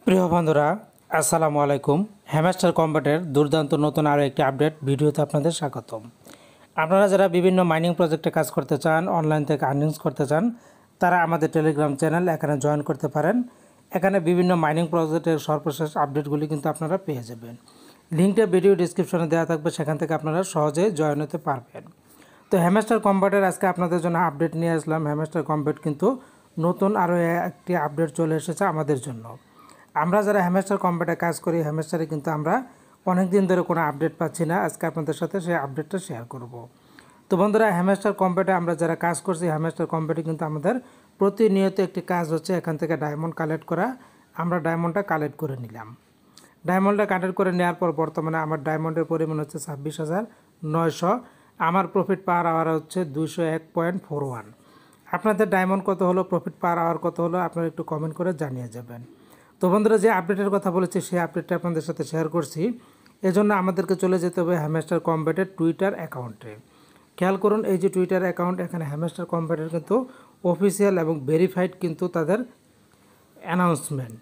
প্রিয় বন্ধুরা, আসসালামু আলাইকুম। হ্যামস্টার কম্ব্যাটের দুর্দান্ত নতুন আরও একটি আপডেট ভিডিওতে আপনাদের স্বাগতম। আপনারা যারা বিভিন্ন মাইনিং প্রজেক্টে কাজ করতে চান, অনলাইন থেকে আর্নিংস করতে চান, তারা আমাদের টেলিগ্রাম চ্যানেল এখানে জয়েন করতে পারেন। এখানে বিভিন্ন মাইনিং প্রজেক্টের সর্বশেষ আপডেটগুলি কিন্তু আপনারা পেয়ে যাবেন। লিঙ্কটা ভিডিও ডিসক্রিপশনে দেওয়া থাকবে, সেখান থেকে আপনারা সহজে জয়েন হতে পারবেন। তো হ্যামস্টার কম্ব্যাটের আজকে আপনাদের জন্য আপডেট নিয়ে আসলাম। হ্যামস্টার কম্ব্যাট কিন্তু নতুন আরও একটি আপডেট চলে এসেছে আমাদের জন্য। আমরা যারা হ্যামস্টার কম্ব্যাটে কাজ করি, হ্যামস্টারে কিন্তু আমরা অনেক দিন ধরে কোনো আপডেট পাচ্ছি না। আজকে আপনাদের সাথে সেই আপডেটটা শেয়ার করব। তো বন্ধুরা, হ্যামস্টার কম্ব্যাটে আমরা যারা কাজ করছি, হ্যামস্টার কম্ব্যাটে কিন্তু আমাদের প্রতিনিয়ত একটি কাজ হচ্ছে এখান থেকে ডায়মন্ড কালেক্ট করা। আমরা ডায়মন্ডটা কালেক্ট করে নিলাম। ডায়মন্ডটা কালেক্ট করে নেওয়ার পর বর্তমানে আমার ডায়মন্ডের পরিমাণ হচ্ছে 26,900। আমার প্রফিট পার আওয়ার হচ্ছে 201.41। আপনাদের ডায়মন্ড কত হলো, প্রফিট পার আওয়ার কত হলো, আপনারা একটু কমেন্ট করে জানিয়ে যাবেন। তো বন্ধুরা, যে আপডেটের কথা বলেছি সেই আপডেটটা আপনাদের সাথে শেয়ার করছি। এজন্য আমাদেরকে চলে যেতে হবে হ্যামস্টার কম্ব্যাটের টুইটার অ্যাকাউন্টে। খেয়াল করুন, এই যে টুইটার অ্যাকাউন্ট, এখানে হ্যামস্টার কম্ব্যাটের কিন্তু অফিসিয়াল এবং ভেরিফাইড কিন্তু তাদের অ্যানাউন্সমেন্ট।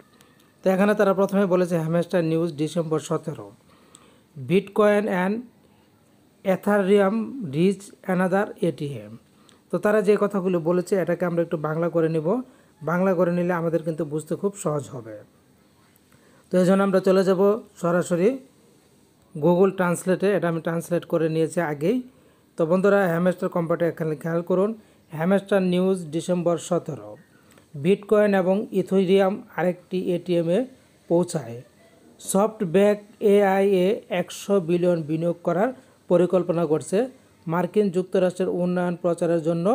তো এখানে তারা প্রথমে বলেছে hamster news December 17, bitcoin and Ethereum reach another ATM. তো তারা যে কথাগুলো বলেছে এটাকে আমরা একটু বাংলা করে নিব। বাংলা করে নিলে আমাদের কিন্তু বুঝতে খুব সহজ হবে। তো এই জন্য আমরা চলে যাব সরাসরি গুগল ট্রান্সলেটে। এটা আমি ট্রান্সলেট করে নিয়েছি আগেই। তো বন্ধুরা, হ্যামস্টার কম্ব্যাটে এখানে খেয়াল করুন, হ্যামস্টার নিউজ ডিসেম্বর 17, বিটকয়েন এবং ইথেরিয়াম আরেকটি এটিএমে পৌঁছায়। সফটব্যাংক এআইএ 100 বিলিয়ন বিনিয়োগ করার পরিকল্পনা করছে। মার্কিন যুক্তরাষ্ট্রের উন্নয়ন প্রচারের জন্য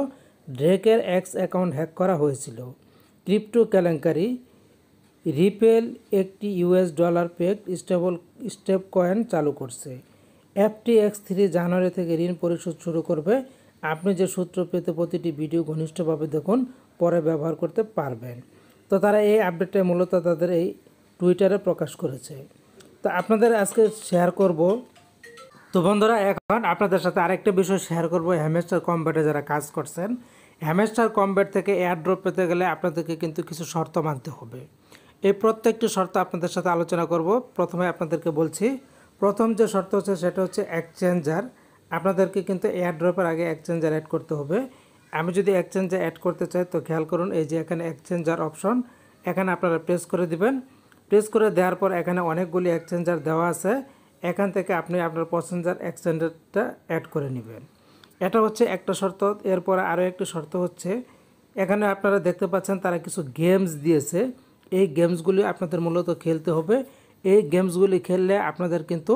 ড্রেকের এক্স অ্যাকাউন্ট হ্যাক করা হয়েছিল। ক্রিপ্টো কেলেঙ্কারি, রিপেল একটি $ডলার পেকড স্টেপ কয়েন চালু করছে। FTX3 জানুয়ারি থেকে ঋণ পরিশোধ শুরু করবে। আপনি যে সূত্র পেতে প্রতিটি ভিডিও ঘনিষ্ঠভাবে দেখুন, পরে ব্যবহার করতে পারবেন। তো তারা এই আপডেটটা মূলত তাদের এই টুইটারে প্রকাশ করেছে। তো আপনাদের আজকে শেয়ার করব। তো বন্ধুরা, এখন আপনাদের সাথে আরেকটা বিষয় শেয়ার করব। হ্যামস্টার কম্ব্যাটে যারা কাজ করছেন, হ্যামস্টার কম্ব্যাট থেকে এয়ারড্রপ পেতে গেলে আপনাদেরকে কিন্তু কিছু শর্ত মানতে হবে। এই প্রত্যেকটি শর্ত আপনাদের সাথে আলোচনা করব। প্রথমে আপনাদেরকে বলছি, প্রথম যে শর্ত হচ্ছে সেটা হচ্ছে এক্সচেঞ্জার। আপনাদেরকে কিন্তু এয়ারড্রপের আগে এক্সচেঞ্জার অ্যাড করতে হবে। আমি যদি এক্সচেঞ্জার অ্যাড করতে চাই, তো খেয়াল করুন, এই যে এখানে এক্সচেঞ্জার অপশন, এখানে আপনারা প্রেস করে দিবেন। প্রেস করে দেওয়ার পর এখানে অনেকগুলি এক্সচেঞ্জার দেওয়া আছে। এখান থেকে আপনি আপনার পছন্দের এক্সচেঞ্জারটা অ্যাড করে নেবেন। এটা হচ্ছে একটা শর্ত। এরপরে আরও একটি শর্ত হচ্ছে, এখানে আপনারা দেখতে পাচ্ছেন তারা কিছু গেমস দিয়েছে। এই গেমসগুলি আপনাদের মূলত খেলতে হবে। এই গেমসগুলি খেললে আপনাদের কিন্তু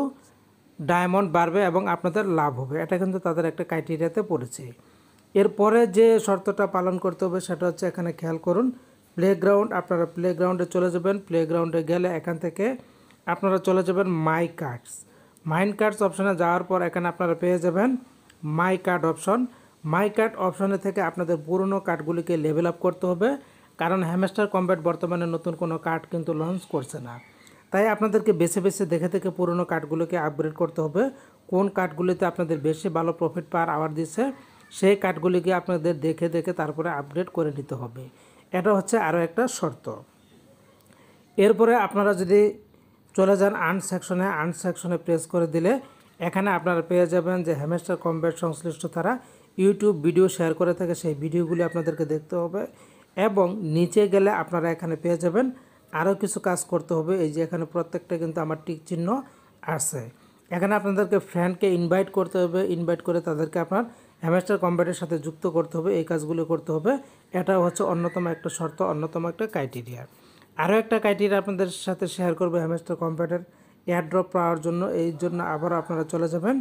ডায়মন্ড বাড়বে এবং আপনাদের লাভ হবে। এটা কিন্তু তাদের একটা ক্রাইটেরিয়াতে পড়েছে। এরপরে যে শর্তটা পালন করতে হবে সেটা হচ্ছে, এখানে খেয়াল করুন, প্লেগ্রাউন্ড। আপনারা প্লেগ্রাউন্ডে চলে যাবেন। প্লেগ্রাউন্ডে গেলে এখান থেকে আপনারা চলে যাবেন মাই কার্ডস। মাই কার্ডস অপশানে যাওয়ার পর এখানে আপনারা পেয়ে যাবেন মাই কার্ড অপশন। মাই কার্ড অপশনে থেকে আপনাদের পুরনো কার্ডগুলিকে লেভেল আপ করতে হবে, কারণ হ্যামস্টার কম্ব্যাট বর্তমানে নতুন কোনো কার্ড কিন্তু লঞ্চ করছে না। তাই আপনাদেরকে বেছে বেছে দেখে দেখে পুরনো কার্ডগুলোকে আপগ্রেড করতে হবে। কোন কার্ডগুলিতে আপনাদের বেশি ভালো প্রফিট পার আওয়ার দিচ্ছে সেই কার্ডগুলিকে আপনাদের দেখে দেখে তারপরে আপগ্রেড করে নিতে হবে। এটা হচ্ছে আরও একটা শর্ত। এরপরে আপনারা যদি চলে যান আর্ন সেকশনে, আর্ন সেকশনে প্রেস করে দিলে এখানে আপনারা পেয়ে যাবেন যে হ্যামস্টার কম্ব্যাট সংশ্লিষ্ট তারা ইউটিউব ভিডিও শেয়ার করে থাকে, সেই ভিডিওগুলি আপনাদেরকে দেখতে হবে। এবং নিচে গেলে আপনারা এখানে পেয়ে যাবেন আরও কিছু কাজ করতে হবে। এই যে এখানে প্রত্যেকটা কিন্তু আমার টিক চিহ্ন আছে। এখানে আপনাদেরকে ফ্রেন্ডকে ইনভাইট করতে হবে। ইনভাইট করে তাদেরকে আপনার হ্যামস্টার কম্ব্যাটের সাথে যুক্ত করতে হবে। এই কাজগুলো করতে হবে। এটা হচ্ছে অন্যতম একটা শর্ত, অন্যতম একটা ক্রাইটেরিয়া। আরও একটা ক্রাইটেরিয়া আপনাদের সাথে শেয়ার করবে হ্যামস্টার কম্ব্যাটের এয়ারড্রপ পাওয়ার জন্য। এই জন্য আবার আপনারা চলে যাবেন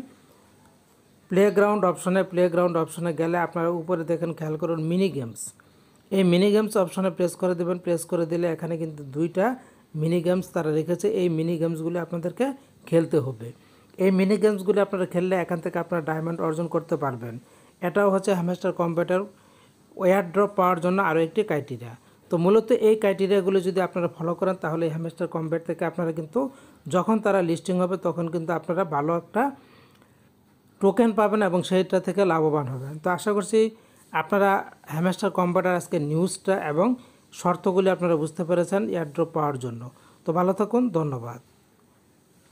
প্লেগ্রাউন্ড অপশনে। প্লেগ্রাউন্ড অপশনে গেলে আপনারা উপরে দেখেন, খেয়াল করুন, মিনি গেমস। এই মিনি গেমস অপশনে প্রেস করে দেবেন। প্রেস করে দিলে এখানে কিন্তু দুইটা মিনি গেমস তারা রেখেছে। এই মিনি গেমসগুলি আপনাদেরকে খেলতে হবে। এই মিনি গেমসগুলি আপনারা খেললে এখান থেকে আপনারা ডায়মন্ড অর্জন করতে পারবেন। এটাও হচ্ছে হ্যামস্টার কম্ব্যাটের এয়ারড্রপ পাওয়ার জন্য আরও একটি ক্রাইটেরিয়া। তো মূলত এই ক্রাইটেরিয়াগুলো যদি আপনারা ফলো করেন, তাহলে হ্যামস্টার কম্ব্যাট থেকে আপনারা কিন্তু যখন তারা লিস্টিং হবে তখন কিন্তু আপনারা ভালো একটা টোকেন পাবেন এবং সেইটা থেকে লাভবান হবেন। তো আশা করছি আপনারা হ্যামস্টার কম্ব্যাটের আজকে নিউজটা এবং শর্তগুলি আপনারা বুঝতে পেরেছেন এয়ারড্রপ পাওয়ার জন্য। তো ভালো থাকুন, ধন্যবাদ।